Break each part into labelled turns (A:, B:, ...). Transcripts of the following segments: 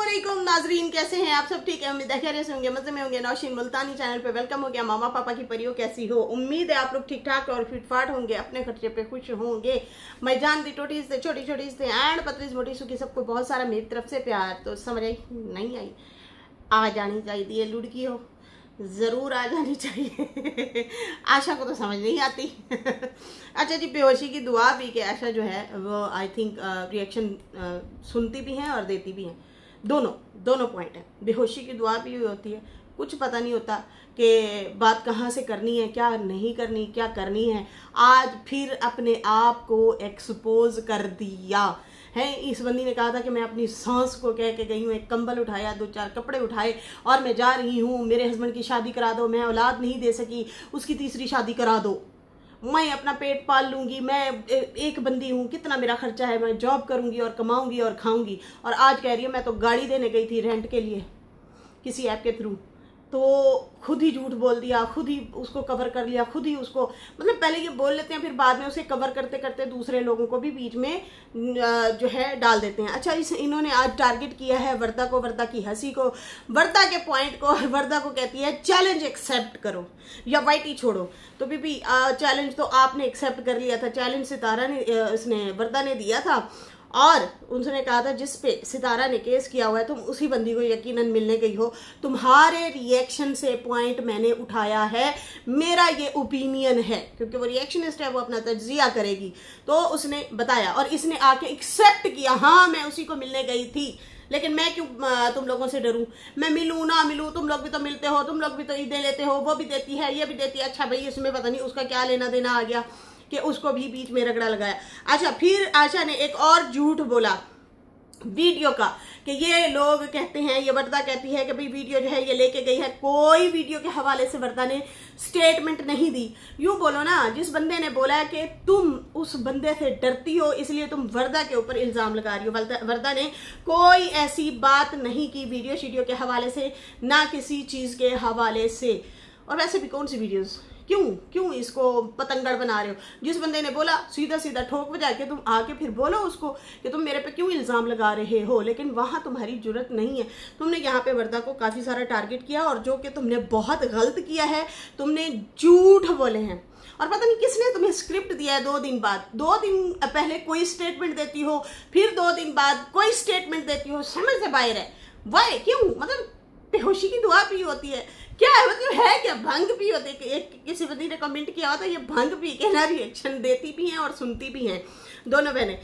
A: अस्सलामुअलैकुम नाजरीन, कैसे हैं आप सब? ठीक है, उम्मीद है खैरियत से होंगे, मजे में होंगे। नौशीन मुल्तानी चैनल पे वेलकम हो गया। मामा पापा की परियों कैसी हो? उम्मीद है आप लोग ठीक ठाक और फिट फाट होंगे, अपने खर्चे पे खुश होंगे। मैं जानती टोटी से छोटी छोटी से एंड पतली मोटी सुखी सबको बहुत सारा मेरी तरफ से प्यार। तो समझ आई नहीं आई? आ जानी चाहिए, लुड़की हो जरूर आ जानी चाहिए। आशा को तो समझ नहीं आती। अच्छा जी, बेहोशी की दुआ भी कि आशा जो है वो आई थिंक रिएक्शन सुनती भी हैं और देती भी हैं। दोनों पॉइंट है। बेहोशी की दुआ भी होती है, कुछ पता नहीं होता कि बात कहाँ से करनी है, क्या नहीं करनी, क्या करनी है। आज फिर अपने आप को एक्सपोज कर दिया है। इस बंदी ने कहा था कि मैं अपनी सांस को कह के गई हूँ, एक कंबल उठाया, 2-4 कपड़े उठाए और मैं जा रही हूँ, मेरे हस्बैंड की शादी करा दो, मैं औलाद नहीं दे सकी, उसकी तीसरी शादी करा दो, मैं अपना पेट पाल लूंगी, मैं एक बंदी हूँ, कितना मेरा खर्चा है, मैं जॉब करूंगी और कमाऊंगी और खाऊंगी। और आज कह रही हूँ मैं तो गाड़ी देने गई थी रेंट के लिए किसी ऐप के थ्रू, तो खुद ही झूठ बोल दिया, खुद ही उसको कवर कर लिया, खुद ही उसको मतलब पहले ये बोल लेते हैं, फिर बाद में उसे कवर करते करते दूसरे लोगों को भी बीच में जो है डाल देते हैं। अच्छा, इन्होंने आज टारगेट किया है वर्दा को, वर्दा की हंसी को, वर्दा के पॉइंट को। वर्दा को कहती है चैलेंज एक्सेप्ट करो या वाइटी छोड़ो। तो बीबी चैलेंज तो आपने एक्सेप्ट कर लिया था, चैलेंज सितारा ने इसने वर्दा ने दिया था और उन्होंने कहा था जिस पे सितारा ने केस किया हुआ है तुम उसी बंदी को यकीनन मिलने गई हो। तुम्हारे रिएक्शन से पॉइंट मैंने उठाया है, मेरा ये ओपिनियन है, क्योंकि वो रिएक्शनिस्ट है, वो अपना तज्जिया करेगी। तो उसने बताया और इसने आके एक्सेप्ट किया, हाँ मैं उसी को मिलने गई थी, लेकिन मैं क्यों तुम लोगों से डरूं, मैं मिलूं ना मिलूं, तुम लोग भी तो मिलते हो, तुम लोग भी तो ईदें लेते हो, वो भी देती है, ये भी देती है। अच्छा भाई, इसमें पता नहीं उसका क्या लेना देना आ गया कि उसको भी बीच में रगड़ा लगाया। अच्छा, फिर आशा ने एक और झूठ बोला वीडियो का कि ये लोग कहते हैं, ये वर्दा कहती है कि भाई वीडियो जो है ये लेके गई है। कोई वीडियो के हवाले से वर्दा ने स्टेटमेंट नहीं दी। यूं बोलो ना, जिस बंदे ने बोला है कि तुम उस बंदे से डरती हो इसलिए तुम वर्दा के ऊपर इल्जाम लगा रही हो, वर्दा ने कोई ऐसी बात नहीं की वीडियो शीडियो के हवाले से, ना किसी चीज के हवाले से। और वैसे भी कौन सी वीडियोस, क्यों इसको पतंगड़ बना रहे हो? जिस बंदे ने बोला सीधा सीधा ठोक बजा के तुम आके फिर बोलो उसको कि तुम मेरे पे क्यों इल्जाम लगा रहे हो, लेकिन वहां तुम्हारी जरूरत नहीं है। तुमने यहाँ पे वर्दा को काफी सारा टारगेट किया और जो कि तुमने बहुत गलत किया है, तुमने झूठ बोले हैं। और पता नहीं किसने तुम्हें स्क्रिप्ट दिया है 2 दिन बाद, 2 दिन पहले कोई स्टेटमेंट देती हो, फिर 2 दिन बाद कोई स्टेटमेंट देती हो, समझ से बाहर है। वाई क्यों? मतलब बेहोशी की दुआ भी होती है क्या है? मतलब है क्या? भंग भी होते। एक किसी बंदी ने कमेंट किया था, ये भंग पी के ना रिएक्शन देती भी हैं और सुनती भी हैं, दोनों बहनें।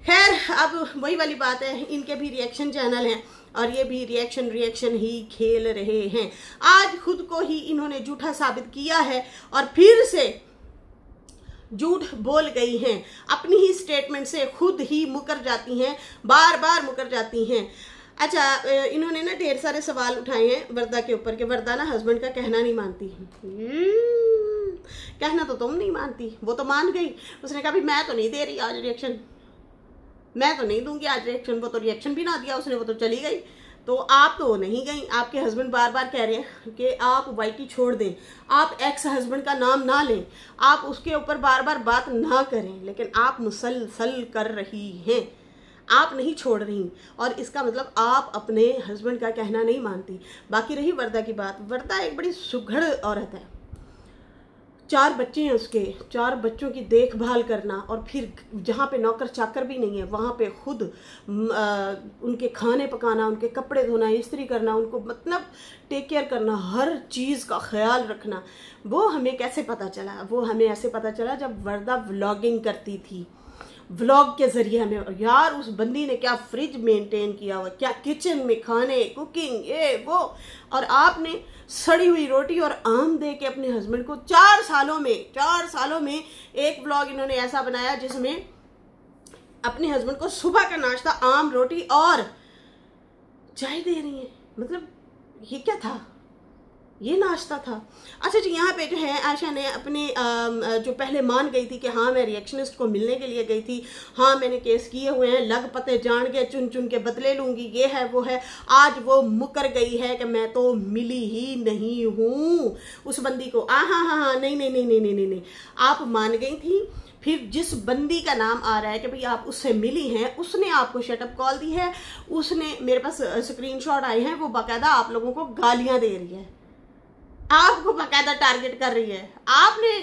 A: खैर, अब वही वाली बात है, इनके भी रिएक्शन चैनल हैं और ये भी रिएक्शन ही खेल रहे हैं। आज खुद को ही इन्होंने झूठा साबित किया है और फिर से झूठ बोल गई हैं, अपनी ही स्टेटमेंट से खुद ही मुकर जाती हैं, बार बार मुकर जाती हैं। अच्छा, इन्होंने ना ढेर सारे सवाल उठाए हैं वर्दा के ऊपर कि वर्दा ना हस्बैंड का कहना नहीं मानती। कहना तो तुम नहीं मानती, वो तो मान गई। उसने कहा भी मैं तो नहीं दे रही आज रिएक्शन, मैं तो नहीं दूंगी आज रिएक्शन। वो तो रिएक्शन भी ना दिया उसने, वो तो चली गई। तो आप तो नहीं गई, आपके हस्बैंड बार बार कह रहे हैं कि आप वाइटी छोड़ दें, आप एक्स हस्बैंड का नाम ना लें, आप उसके ऊपर बार बार बात ना करें, लेकिन आप मुसलसल कर रही हैं, आप नहीं छोड़ रही। और इसका मतलब आप अपने हस्बैंड का कहना नहीं मानती। बाकी रही वर्दा की बात, वर्दा एक बड़ी सुघड़ औरत है, 4 बच्चे हैं उसके, 4 बच्चों की देखभाल करना, और फिर जहाँ पे नौकर चाकर भी नहीं है वहाँ पे खुद उनके खाने पकाना, उनके कपड़े धोना, इस्त्री करना, उनको मतलब टेक केयर करना, हर चीज़ का ख्याल रखना। वो हमें कैसे पता चला? वो हमें ऐसे पता चला जब वर्दा व्लॉगिंग करती थी, व्लॉग के जरिए हमें। यार उस बंदी ने क्या फ्रिज मेंटेन किया हुआ, क्या किचन में खाने, कुकिंग, ये वो। और आपने सड़ी हुई रोटी और आम दे के अपने हस्बैंड को 4 सालों में एक व्लॉग इन्होंने ऐसा बनाया जिसमें अपने हस्बैंड को सुबह का नाश्ता आम रोटी और चाय दे रही है। मतलब ये क्या था? ये नाश्ता था। अच्छा जी, यहाँ पे जो है आशा ने अपने जो पहले मान गई थी कि हाँ मैं रिएक्शनिस्ट को मिलने के लिए गई थी, हाँ मैंने केस किए हुए हैं, लग पते जान के चुन चुन के बदले लूंगी, ये है वो है, आज वो मुकर गई है कि मैं तो मिली ही नहीं हूँ उस बंदी को। हाँ, नहीं, आप मान गई थी फिर जिस बंदी का नाम आ रहा है कि भाई आप उससे मिली हैं, उसने आपको शटअप कॉल दी है, उसने मेरे पास स्क्रीनशॉट आए हैं, वो बाकायदा आप लोगों को गालियां दे रही है, आपको बाकायदा टारगेट कर रही है। आपने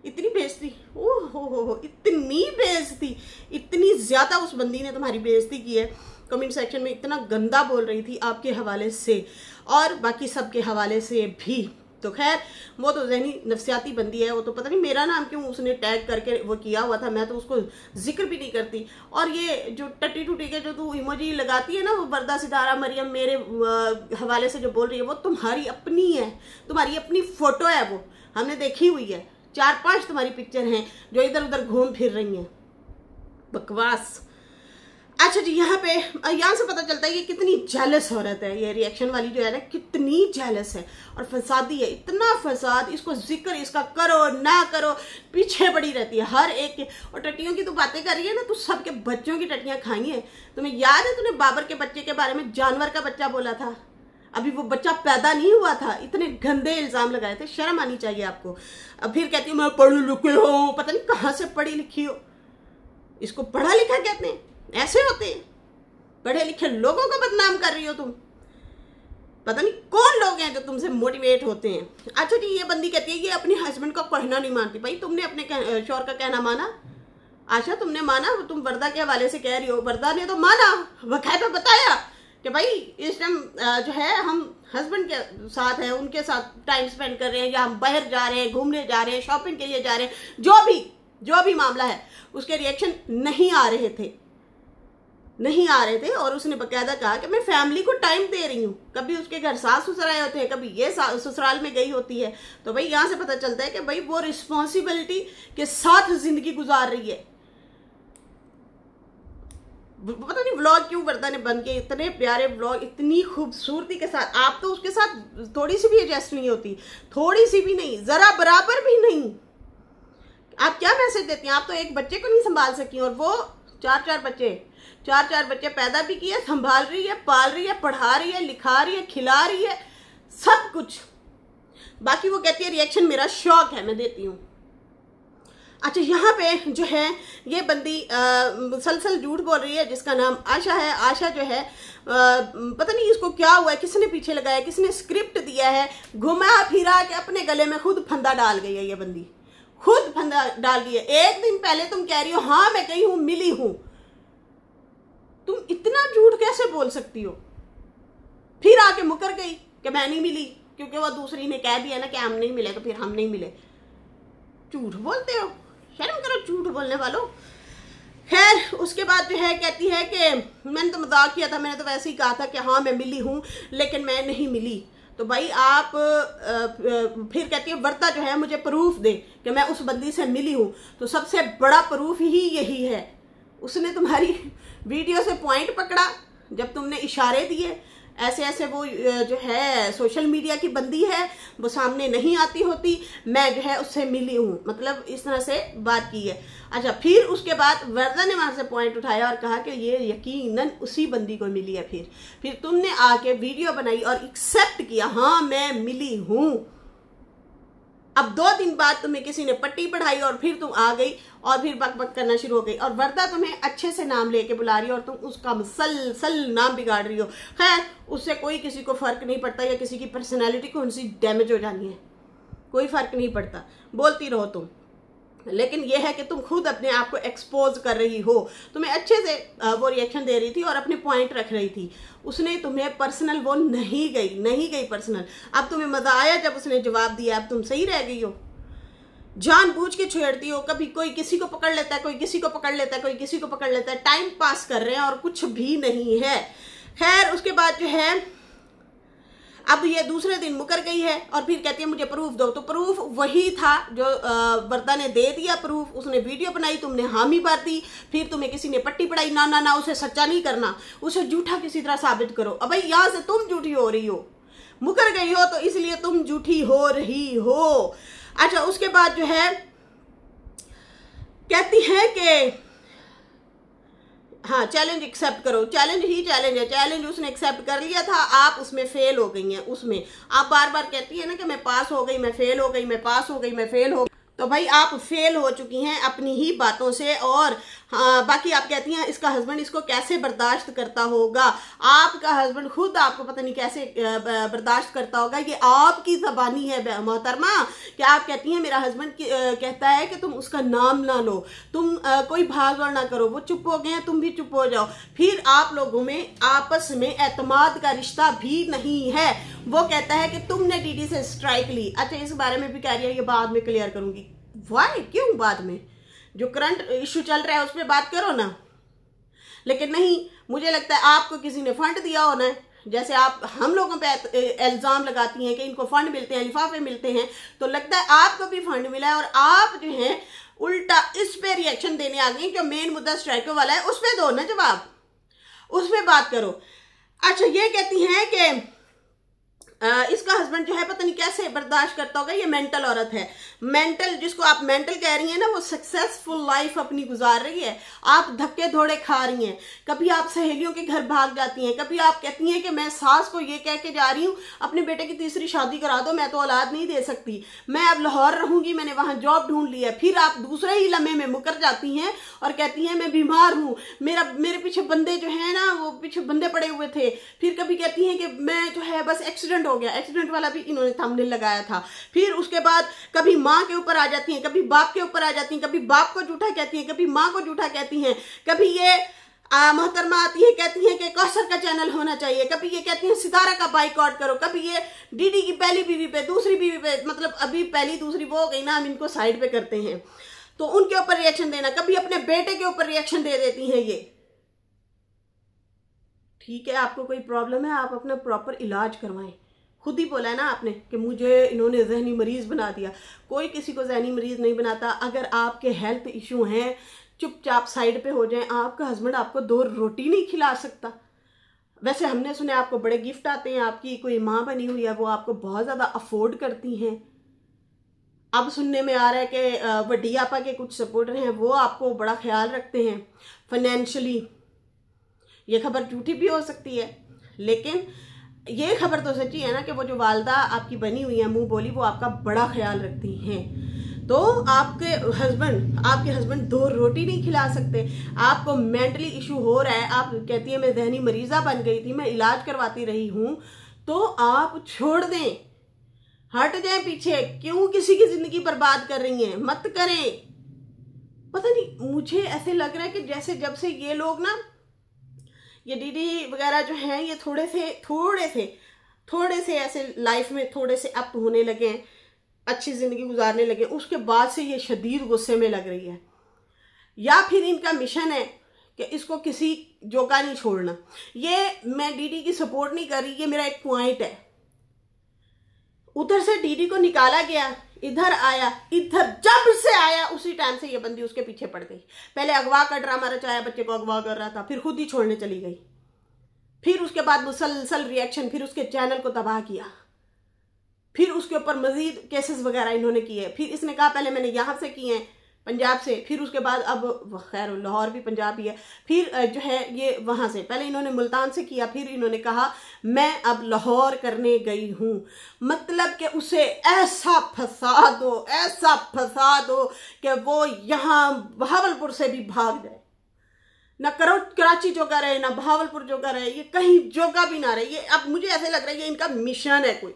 A: इतनी बेइज्जती, ओहो इतनी बेइज्जती, इतनी ज्यादा उस बंदी ने तुम्हारी बेइज्जती की है। कमेंट सेक्शन में इतना गंदा बोल रही थी आपके हवाले से और बाकी सबके हवाले से भी। तो खैर वो तो ज़हनी नफ्सियाती बंदी है, वो तो पता नहीं मेरा नाम क्यों उसने टैग करके वो किया हुआ था, मैं तो उसको जिक्र भी नहीं करती। और ये जो टट्टी टूटी के जो तू इमोजी लगाती है ना, वो वर्दा सितारा मरियम मेरे हवाले से जो बोल रही है, वो तुम्हारी अपनी है, तुम्हारी अपनी फोटो है, वो हमने देखी हुई है। 4-5 तुम्हारी पिक्चर हैं जो इधर उधर घूम फिर रही हैं, बकवास। अच्छा जी, यहाँ से पता चलता है कि कितनी जेलस औरत है ये रिएक्शन वाली जो है ना, कितनी जेलस है और फसादी है, इतना फसाद, इसको जिक्र इसका करो ना करो पीछे पड़ी रहती है हर एक के। और टट्टियों की तो बातें कर रही है ना, तू सबके बच्चों की टट्टियां खाई है। तुम्हें याद है तूने बाबर के बच्चे के बारे में जानवर का बच्चा बोला था, अभी वो बच्चा पैदा नहीं हुआ था, इतने गंदे इल्जाम लगाए थे, शर्म आनी चाहिए आपको। अब फिर कहती हूँ मैं पढ़ी लिखी हूँ, पता नहीं कहाँ से पढ़ी लिखी हो, इसको पढ़ा लिखा कहते हैं, ऐसे होते हैं पढ़े लिखे लोगों को बदनाम कर रही हो तुम, पता नहीं कौन लोग हैं जो तुमसे मोटिवेट होते हैं। अच्छा जी, ये बंदी कहती है ये अपने हस्बैंड का कहना नहीं मानती। भाई तुमने अपने शौहर का कहना माना? आशा तुमने माना? तुम वर्दा के हवाले से कह रही हो, वर्दा ने तो माना, बकायदा बताया कि भाई इस टाइम जो है हम हस्बैंड के साथ हैं, उनके साथ टाइम स्पेंड कर रहे हैं, या हम बाहर जा रहे हैं, घूमने जा रहे हैं, शॉपिंग के लिए जा रहे हैं, जो भी मामला है। उसके रिएक्शन नहीं आ रहे थे और उसने बकायदा कहा कि मैं फैमिली को टाइम दे रही हूँ। कभी उसके घर सास ससुर आए होते हैं, कभी ये ससुराल में गई होती है। तो भाई यहाँ से पता चलता है कि भाई वो रिस्पॉन्सिबिलिटी के साथ जिंदगी गुजार रही है। पता नहीं व्लॉग क्यों वर्दा ने बन के, इतने प्यारे व्लॉग इतनी खूबसूरती के साथ, आप तो उसके साथ थोड़ी सी भी एडजस्ट नहीं होती, थोड़ी सी भी नहीं, जरा बराबर भी नहीं। आप क्या मैसेज देती हैं? आप तो एक बच्चे को नहीं संभाल सकी और वो चार बच्चे पैदा भी किए, संभाल रही है, पाल रही है, पढ़ा रही है, लिखा रही है, खिला रही है, सब कुछ। बाकी वो कहती है रिएक्शन मेरा शौक है, मैं देती हूँ। अच्छा, यहाँ पे जो है ये बंदी मुसलसल झूठ बोल रही है, जिसका नाम आशा है। आशा जो है पता नहीं इसको क्या हुआ है, किसने पीछे लगाया, किसने स्क्रिप्ट दिया है, घुमा फिरा के अपने गले में खुद फंदा डाल गई है। ये बंदी खुद फंदा डाल गई है। एक दिन पहले तुम कह रही हो हाँ मैं गई हूं, मिली हूं, तुम इतना झूठ कैसे बोल सकती हो? फिर आके मुकर गई कि मैं नहीं मिली, क्योंकि वो दूसरी ने कह दिया ना कि हम नहीं मिले, तो फिर हम नहीं मिले। झूठ बोलते हो, शर्म करो झूठ बोलने वालों। खैर उसके बाद जो है कहती है कि मैंने तो मजाक किया था, मैंने तो वैसे ही कहा था कि हाँ मैं मिली हूं, लेकिन मैं नहीं मिली। तो भाई आप फिर कहती है वर्दा जो है मुझे प्रूफ दे कि मैं उस बंदी से मिली हूं। तो सबसे बड़ा प्रूफ ही यही है, उसने तुम्हारी वीडियो से पॉइंट पकड़ा जब तुमने इशारे दिए। ऐसे ऐसे वो जो है सोशल मीडिया की बंदी है, वो सामने नहीं आती होती, मैं जो है उससे मिली हूँ, मतलब इस तरह से बात की है। अच्छा, फिर उसके बाद वर्दा ने वहां से पॉइंट उठाया और कहा कि ये यकीनन उसी बंदी को मिली है। फिर तुमने आके वीडियो बनाई और एक्सेप्ट किया हाँ मैं मिली हूँ। अब 2 दिन बाद तुम्हें किसी ने पट्टी पढ़ाई और फिर तुम आ गई और फिर बक बक करना शुरू हो गई, और वर्दा तुम्हें अच्छे से नाम लेके बुला रही हो और तुम उसका मुसलसल नाम बिगाड़ रही हो। खैर उससे कोई किसी को फर्क नहीं पड़ता, या किसी की पर्सनैलिटी को उनसे डैमेज हो जानी है, कोई फर्क नहीं पड़ता, बोलती रहो तुम। लेकिन यह है कि तुम खुद अपने आप को एक्सपोज कर रही हो। तुम्हें अच्छे से वो रिएक्शन दे रही थी और अपने पॉइंट रख रही थी, उसने तुम्हें पर्सनल वो नहीं गई पर्सनल। अब तुम्हें मजा आया जब उसने जवाब दिया, अब तुम सही रह गई हो। जानबूझ के छेड़ती हो, कभी कोई किसी को पकड़ लेता है, कोई किसी को पकड़ लेता है, कोई किसी को पकड़ लेता है, टाइम पास कर रहे हैं और कुछ भी नहीं है। खैर उसके बाद जो है अब ये दूसरे दिन मुकर गई है और फिर कहती है मुझे प्रूफ दो। तो प्रूफ वही था जो वर्दा ने दे दिया प्रूफ, उसने वीडियो बनाई, तुमने हामी भर दी, फिर तुम्हें किसी ने पट्टी पढ़ाई, ना ना ना उसे सच्चा नहीं करना, उसे झूठा किसी तरह साबित करो। अब भाई यहाँ से तुम झूठी हो रही हो, मुकर गई हो तो इसलिए तुम झूठी हो रही हो। अच्छा उसके बाद जो है कहती है कि हाँ चैलेंज एक्सेप्ट करो, चैलेंज ही चैलेंज है, चैलेंज उसने एक्सेप्ट कर लिया था, आप उसमें फेल हो गई हैं। उसमें आप बार बार कहती है ना कि मैं पास हो गई, मैं फेल हो गई, मैं पास हो गई, मैं फेल हो गई। तो भाई आप फेल हो चुकी हैं अपनी ही बातों से। और हाँ, बाकी आप कहती हैं इसका हस्बैंड इसको कैसे बर्दाश्त करता होगा। आपका हस्बैंड खुद आपको पता नहीं कैसे बर्दाश्त करता होगा। ये आपकी ज़बानी है मोहतरमा कि आप कहती हैं मेरा हस्बैंड कहता है कि तुम उसका नाम ना लो, तुम कोई भाग दौड़ ना करो। वो चुप हो गए हैं, तुम भी चुप हो जाओ। फिर आप लोगों में आपस में एतमाद का रिश्ता भी नहीं है। वो कहता है कि तुमने डीडी से स्ट्राइक ली। अच्छा, इस बारे में भी कह रही है ये बाद में क्लियर करूंगी। वाई, क्यों बाद में? जो करंट इशू चल रहा है उस पर बात करो ना। लेकिन नहीं, मुझे लगता है आपको किसी ने फंड दिया होना है। जैसे आप हम लोगों पे इल्जाम लगाती हैं कि इनको फंड मिलते हैं, लिफाफे मिलते हैं, तो लगता है आपको भी फंड मिला है और आप जो है उल्टा इस पे रिएक्शन देने आ गई। जो मेन मुद्दा स्ट्राइको वाला है उस पर दो ना जवाब, उस पर बात करो। अच्छा, ये कहती हैं कि इसका हस्बैंड जो है पता नहीं कैसे बर्दाश्त करता होगा। ये मेंटल औरत है। मेंटल, जिसको आप मेंटल कह रही हैं ना, वो सक्सेसफुल लाइफ अपनी गुजार रही है। आप धक्के धोड़े खा रही हैं। कभी आप सहेलियों के घर भाग जाती हैं, कभी आप कहती हैं कि मैं सास को ये कह के जा रही हूँ अपने बेटे की तीसरी शादी करा दो, मैं तो औलाद नहीं दे सकती, मैं अब लाहौर रहूंगी, मैंने वहां जॉब ढूंढ लिया। फिर आप दूसरे ही लम्हे में मुकर जाती हैं और कहती हैं मैं बीमार हूँ, मेरे पीछे बंदे जो है ना, वो पीछे बंदे पड़े हुए थे। फिर कभी कहती हैं कि मैं जो है बस एक्सीडेंट हो गया। एक्सीडेंट वाला भी इन्होंने थंबनेल लगाया था। फिर उसके बाद कभी माँ के ऊपर आ जाती हैं, कभी बाप के ऊपर आ जाती हैं, कभी बाप को झूठा कहती हैं, कभी माँ को झूठा कहती हैं, कभी ये मोहतरमा आती है कहती हैं कि कौसर का चैनल होना चाहिए, कभी ये कहती हैं सितारा का बाइकआउट करो, कभी ये डीडी की पहली बीवी पे, दूसरी बीवी पे, मतलब अभी पहली दूसरी वो हो गई ना, हम इनको साइड पे करते हैं, तो उनके ऊपर रिएक्शन देना, कभी अपने बेटे के ऊपर रिएक्शन दे देती हैं ये। ठीक है, आपको कोई प्रॉब्लम है, आप अपना प्रॉपर इलाज करवाएं। खुद ही बोला है ना आपने कि मुझे इन्होंने जहनी मरीज बना दिया। कोई किसी को जहनी मरीज नहीं बनाता। अगर आपके हेल्थ इशू हैं, चुपचाप साइड पे हो जाएं। आपका हस्बैंड आपको 2 रोटी नहीं खिला सकता। वैसे हमने सुने आपको बड़े गिफ्ट आते हैं, आपकी कोई माँ बनी हुई है, वो आपको बहुत ज़्यादा अफोर्ड करती हैं। अब सुनने में आ रहा है कि वड्डी आपा के कुछ सपोर्टर हैं, वो आपको बड़ा ख्याल रखते हैं फाइनेंशियली। ये खबर झूठी भी हो सकती है, लेकिन ये खबर तो सच्ची है ना कि वो जो वालदा आपकी बनी हुई है मुंह बोली, वो आपका बड़ा ख्याल रखती हैं। तो आपके हस्बैंड 2 रोटी नहीं खिला सकते। आपको मेंटली इशू हो रहा है, आप कहती है मैं जहनी मरीजा बन गई थी, मैं इलाज करवाती रही हूं, तो आप छोड़ दें, हट जाए पीछे। क्यों किसी की जिंदगी बर्बाद कर रही हैं? मत करें। पता नहीं, मुझे ऐसे लग रहा है कि जैसे जब से ये लोग ना, ये डीडी वगैरह जो हैं, ये थोड़े से ऐसे लाइफ में थोड़े से अप होने लगे हैं, अच्छी जिंदगी गुजारने लगे, उसके बाद से ये शदीद गुस्से में लग रही है। या फिर इनका मिशन है कि इसको किसी जोगा नहीं छोड़ना। ये मैं डीडी की सपोर्ट नहीं कर रही, ये मेरा एक पॉइंट है। उधर से डीडी को निकाला गया, इधर आया, इधर जब से आया उसी टाइम से ये बंदी उसके पीछे पड़ गई। पहले अगवा का ड्रामा रचाया, बच्चे को अगवा कर रहा था, फिर खुद ही छोड़ने चली गई, फिर उसके बाद मुसलसल रिएक्शन, फिर उसके चैनल को तबाह किया, फिर उसके ऊपर मजीद केसेस वगैरह इन्होंने किए। फिर इसने कहा पहले मैंने यहाँ से किए हैं, पंजाब से, फिर उसके बाद अब खैर लाहौर भी पंजाब ही है, फिर जो है ये वहाँ से, पहले इन्होंने मुल्तान से किया, फिर इन्होंने कहा मैं अब लाहौर करने गई हूँ। मतलब कि उसे ऐसा फंसा दो कि वो यहाँ बहावलपुर से भी भाग जाए। ना कराची जोगा रहे, ना बहावलपुर जोगा रहे, ये कहीं जोगा भी ना रहे। ये अब मुझे ऐसे लग रहा है ये इनका मिशन है कोई।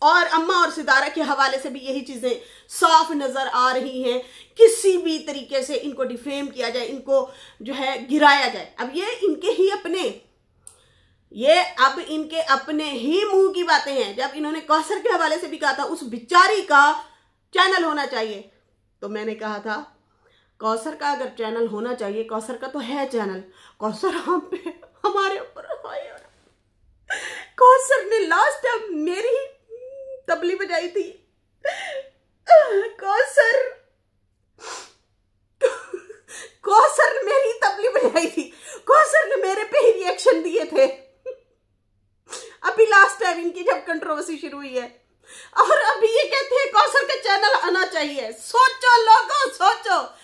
A: और अम्मा और सितारा के हवाले से भी यही चीजें साफ नजर आ रही हैं। किसी भी तरीके से इनको डिफेम किया जाए, इनको जो है गिराया जाए। अब ये इनके अपने ही मुंह की बातें हैं। जब इन्होंने कौसर के हवाले से भी कहा था उस बिचारी का चैनल होना चाहिए, तो मैंने कहा था कौसर का अगर चैनल होना चाहिए, कौसर का तो है चैनल, कौसर हमारे ऊपर कौसर ने लास्ट टाइम मेरी ही तबली बजाई थी। कौसर ने मेरी तबली बजाई थी, कौसर ने मेरे पे ही रिएक्शन दिए थे। अभी लास्ट टाइम इनकी जब कंट्रोवर्सी शुरू हुई है, और अभी ये कहते हैं कौसर का चैनल आना चाहिए। सोचो लोगों, सोचो,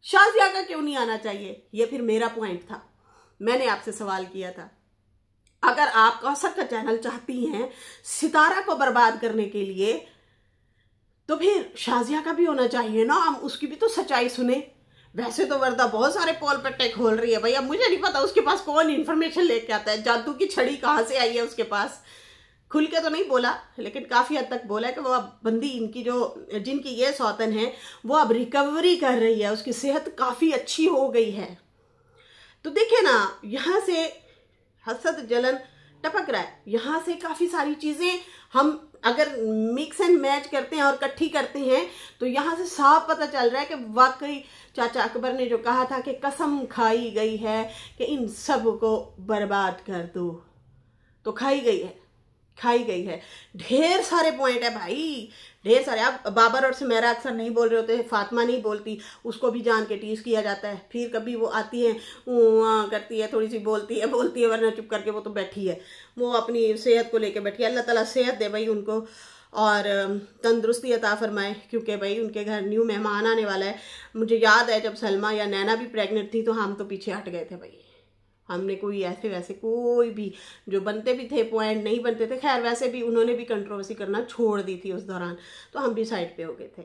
A: शाजिया का क्यों नहीं आना चाहिए? ये फिर मेरा पॉइंट था। मैंने आपसे सवाल किया था, अगर आप कौसर का चैनल चाहती हैं सितारा को बर्बाद करने के लिए, तो फिर शाजिया का भी होना चाहिए ना, हम उसकी भी तो सच्चाई सुने। वैसे तो वर्दा बहुत सारे पोल पट्टे खोल रही है भाई, अब मुझे नहीं पता उसके पास कौन इन्फॉर्मेशन लेके आता है, जादू की छड़ी कहाँ से आई है उसके पास। खुल के तो नहीं बोला, लेकिन काफी हद तक बोला कि वो अब बंदी इनकी जो जिनकी ये सौतन है वो अब रिकवरी कर रही है, उसकी सेहत काफी अच्छी हो गई है। तो देखे ना, यहाँ से हसद जलन टपक रहा है, यहाँ से काफी सारी चीजें हम अगर मिक्स एंड मैच करते हैं और इकट्ठी करते हैं तो यहाँ से साफ पता चल रहा है कि वाकई चाचा अकबर ने जो कहा था कि कसम खाई गई है कि इन सब को बर्बाद कर दो, तो खाई गई है, खाई गई है। ढेर सारे पॉइंट है भाई, ढेर सारे। आप बाबर और सुमेरा अक्सर नहीं बोल रहे होते, फातिमा नहीं बोलती, उसको भी जान के टीज किया जाता है। फिर कभी वो आती है करती है, थोड़ी सी बोलती है वरना चुप करके वो तो बैठी है, वो अपनी सेहत को लेके बैठी है। अल्लाह ताला सेहत दे भाई उनको और तंदुरुस्ती अता फरमाए, क्योंकि भाई उनके घर न्यू मेहमान आने वाला है। मुझे याद है जब सलमा या नैना भी प्रेग्नेंट थी तो हम तो पीछे हट गए थे भाई, हमने कोई ऐसे वैसे कोई भी जो बनते भी थे पॉइंट नहीं बनते थे। खैर वैसे भी उन्होंने भी कंट्रोवर्सी करना छोड़ दी थी उस दौरान, तो हम भी साइड पे हो गए थे।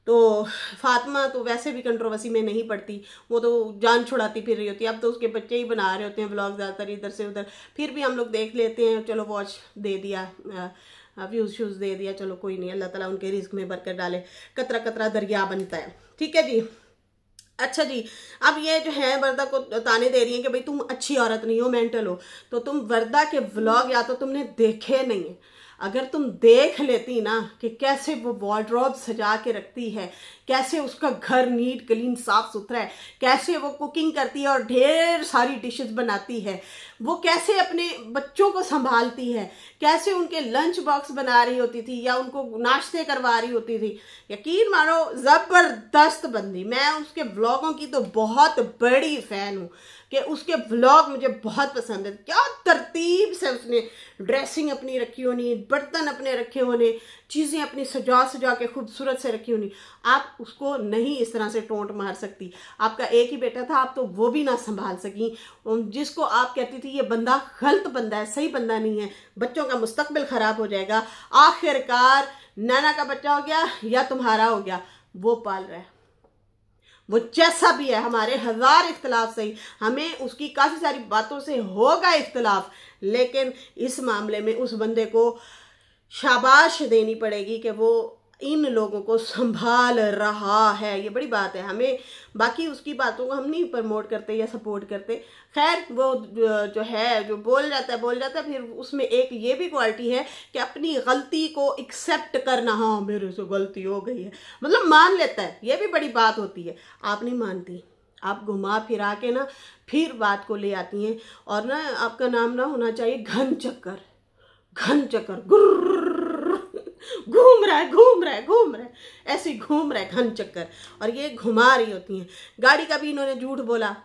A: तो फातिमा तो वैसे भी कंट्रोवर्सी में नहीं पड़ती, वो तो जान छुड़ाती फिर रही होती है। अब तो उसके बच्चे ही बना रहे होते हैं व्लॉग ज़्यादातर इधर से उधर, फिर भी हम लोग देख लेते हैं, चलो वॉच दे दिया, व्यूज़ शूज़ दे दिया, चलो कोई नहीं, अल्लाह ताला उनके रिस्क में बरकत डाले। कतरा कतरा दरिया बनता है, ठीक है जी। अच्छा जी, अब ये जो है वर्दा को ताने दे रही है कि भाई तुम अच्छी औरत नहीं हो, मेंटल हो। तो तुम वर्दा के व्लॉग या तो तुमने देखे नहीं है, अगर तुम देख लेती ना कि कैसे वो वार्डरोब सजा के रखती है, कैसे उसका घर नीट क्लीन साफ सुथरा है, कैसे वो कुकिंग करती है और ढेर सारी डिशेस बनाती है, वो कैसे अपने बच्चों को संभालती है, कैसे उनके लंच बॉक्स बना रही होती थी या उनको नाश्ते करवा रही होती थी, यकीन मानो जबरदस्त बंदी। मैं उसके व्लॉगों की तो बहुत बड़ी फैन हूँ कि उसके व्लॉग मुझे बहुत पसंद है। क्या तरतीब से उसने ड्रेसिंग अपनी रखी होनी, बर्तन अपने रखे होने, चीज़ें अपनी सजा सजा के खूबसूरत से रखी होनी। आप उसको नहीं इस तरह से टोंट मार सकती। आपका एक ही बेटा था, आप तो वो भी ना संभाल सकी। जिसको आप कहती थी ये बंदा गलत बंदा है, सही बंदा नहीं है, बच्चों का मुस्तकबिल खराब हो जाएगा, आखिरकार नैना का बच्चा हो गया या तुम्हारा हो गया, वो पाल रहा है। वो जैसा भी है, हमारे हजार इख्तलाफ सही, हमें उसकी काफी सारी बातों से होगा इख्तलाफ, लेकिन इस मामले में उस बंदे को शाबाश देनी पड़ेगी कि वो इन लोगों को संभाल रहा है। ये बड़ी बात है। हमें बाकी उसकी बातों को हम नहीं प्रमोट करते या सपोर्ट करते। खैर वो जो है जो बोल जाता है, फिर उसमें एक ये भी क्वालिटी है कि अपनी गलती को एक्सेप्ट करना, हाँ मेरे से गलती हो गई है, मतलब मान लेता है। ये भी बड़ी बात होती है। आप नहीं मानती, आप घुमा फिरा के ना फिर बात को ले आती हैं। और ना आपका नाम ना होना चाहिए घन चक्कर, घूम रहा है ऐसे घूम रहा है घन चक्कर, और ये घुमा रही होती हैं। गाड़ी का भी इन्होंने झूठ बोला,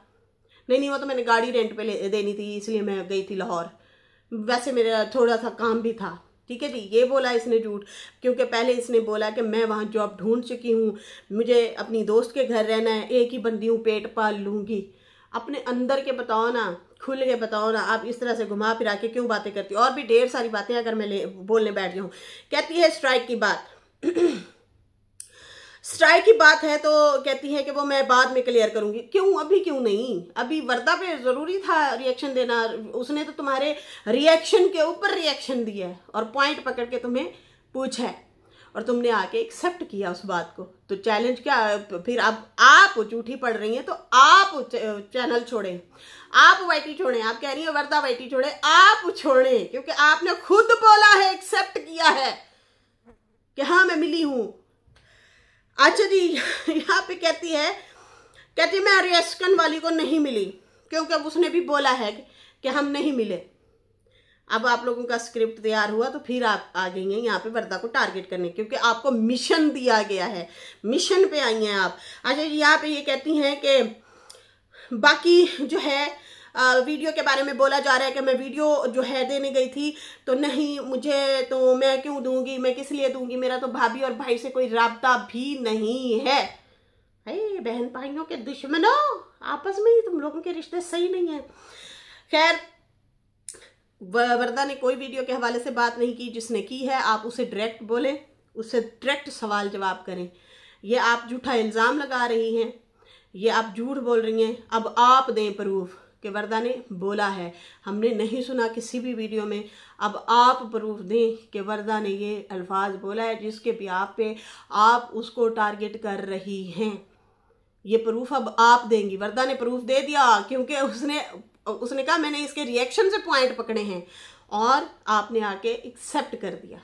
A: नहीं वो तो मैंने गाड़ी रेंट पे देनी थी इसलिए मैं गई थी लाहौर, वैसे मेरा थोड़ा सा काम भी था, ठीक है जी। ये बोला इसने झूठ, क्योंकि पहले इसने बोला कि मैं वहाँ जॉब ढूंढ चुकी हूँ, मुझे अपनी दोस्त के घर रहना है, एक ही बंदी हूँ, पेट पाल लूँगी। अपने अंदर के बताओ ना, खुल के बताओ ना, आप इस तरह से घुमा फिरा के क्यों बातें करती हो। और भी ढेर सारी बातें अगर मैं बोलने बैठ जाऊँ। कहती है स्ट्राइक की बात स्ट्राइक की बात है तो कहती है कि वो मैं बाद में क्लियर करूंगी। क्यों, अभी क्यों नहीं? अभी वर्दा पे जरूरी था रिएक्शन देना, उसने तो तुम्हारे रिएक्शन के ऊपर रिएक्शन दिया है और पॉइंट पकड़ के तुम्हें पूछा है और तुमने आके एक्सेप्ट किया उस बात को। तो चैलेंज क्या, फिर अब आप झूठी पड़ रही हैं तो आप चैनल छोड़ें, आप वाईटी छोड़ें। आप कह रही हैं वर्दा वाईटी छोड़े, आप छोड़ें, क्योंकि आपने खुद बोला है, एक्सेप्ट किया है कि हाँ मैं मिली हूं। अच्छा जी, यहाँ पे कहती है मैं रिएक्शन वाली को नहीं मिली, क्योंकि अब उसने भी बोला है कि हम नहीं मिले। अब आप लोगों का स्क्रिप्ट तैयार हुआ तो फिर आप आ गई हैं यहाँ पे वर्दा को टारगेट करने, क्योंकि आपको मिशन दिया गया है, मिशन पे आई हैं आप। अच्छा, यहाँ पे ये कहती हैं कि बाकी जो है वीडियो के बारे में बोला जा रहा है कि मैं वीडियो जो है देने गई थी तो नहीं, मुझे तो मैं क्यों दूंगी, मैं किस लिए दूंगी, मेरा तो भाभी और भाई से कोई राब्ता भी नहीं है। बहन भाइयों के दुश्मनों, आपस में ही तुम लोगों के रिश्ते सही नहीं है। खैर, वर्दा ने कोई वीडियो के हवाले से बात नहीं की, जिसने की है आप उसे डायरेक्ट बोले, उससे डायरेक्ट सवाल जवाब करें। ये आप झूठा इल्ज़ाम लगा रही हैं, ये आप झूठ बोल रही हैं, अब आप दें प्रूफ कि वर्दा ने बोला है, हमने नहीं सुना किसी भी वीडियो में। अब आप प्रूफ दें कि वर्दा ने ये अल्फाज बोला है जिसके भी पे आप उसको टारगेट कर रही हैं। ये प्रूफ अब आप देंगी। वर्दा ने प्रूफ दे दिया क्योंकि उसने कहा मैंने इसके रिएक्शन से पॉइंट पकड़े हैं, और आपने आके एक्सेप्ट कर दिया।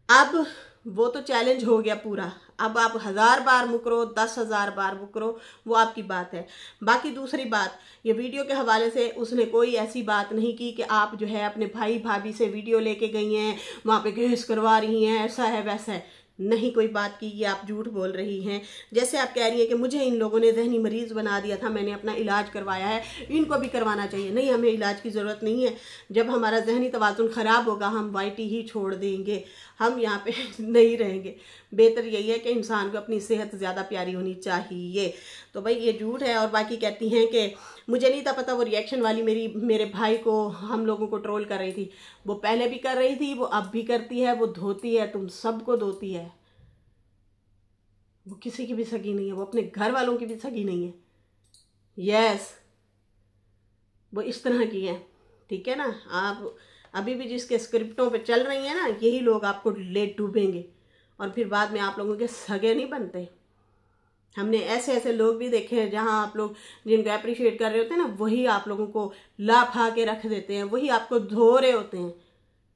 A: अब वो तो चैलेंज हो गया पूरा। अब आप 1000 बार मुकरो, 10,000 बार मुकरो, वो आपकी बात है। बाकी दूसरी बात, ये वीडियो के हवाले से उसने कोई ऐसी बात नहीं की कि आप जो है अपने भाई भाभी से वीडियो लेके गई हैं, वहाँ पे केस करवा रही हैं, ऐसा है वैसा है, नहीं कोई बात की। ये आप झूठ बोल रही हैं। जैसे आप कह रही हैं कि मुझे इन लोगों ने जहनी मरीज बना दिया था, मैंने अपना इलाज करवाया है, इनको भी करवाना चाहिए। नहीं, हमें इलाज की ज़रूरत नहीं है। जब हमारा जहनी तवाज़ुन ख़राब होगा हम वाईटी ही छोड़ देंगे, हम यहाँ पे नहीं रहेंगे। बेहतर यही है कि इंसान को अपनी सेहत ज़्यादा प्यारी होनी चाहिए। तो भाई ये झूठ है। और बाकी कहती हैं कि मुझे नहीं था पता वो रिएक्शन वाली मेरे भाई को, हम लोगों को ट्रोल कर रही थी। वो पहले भी कर रही थी, वो अब भी करती है, वो धोती है, तुम सबको धोती है। वो किसी की भी सगी नहीं है, वो अपने घर वालों की भी सगी नहीं है। यस, वो इस तरह की है, ठीक है ना। आप अभी भी जिसके स्क्रिप्टों पे चल रही हैं ना, यही लोग आपको ले डूबेंगे और फिर बाद में आप लोगों के सगे नहीं बनते। हमने ऐसे ऐसे लोग भी देखे हैं जहां आप लोग जिनको अप्रिशिएट कर रहे होते हैं ना, वही आप लोगों को लाफा के रख देते हैं, वही आपको धो रहे होते हैं।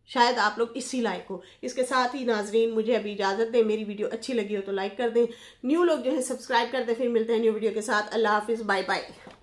A: शायद आप लोग इसी लायक हो। इसके साथ ही नाजरीन मुझे अभी इजाज़त दें। मेरी वीडियो अच्छी लगी हो तो लाइक कर दें, न्यू लोग जो है सब्सक्राइब कर दें। फिर मिलते हैं न्यू वीडियो के साथ। अल्लाह हाफिज़, बाय बाय।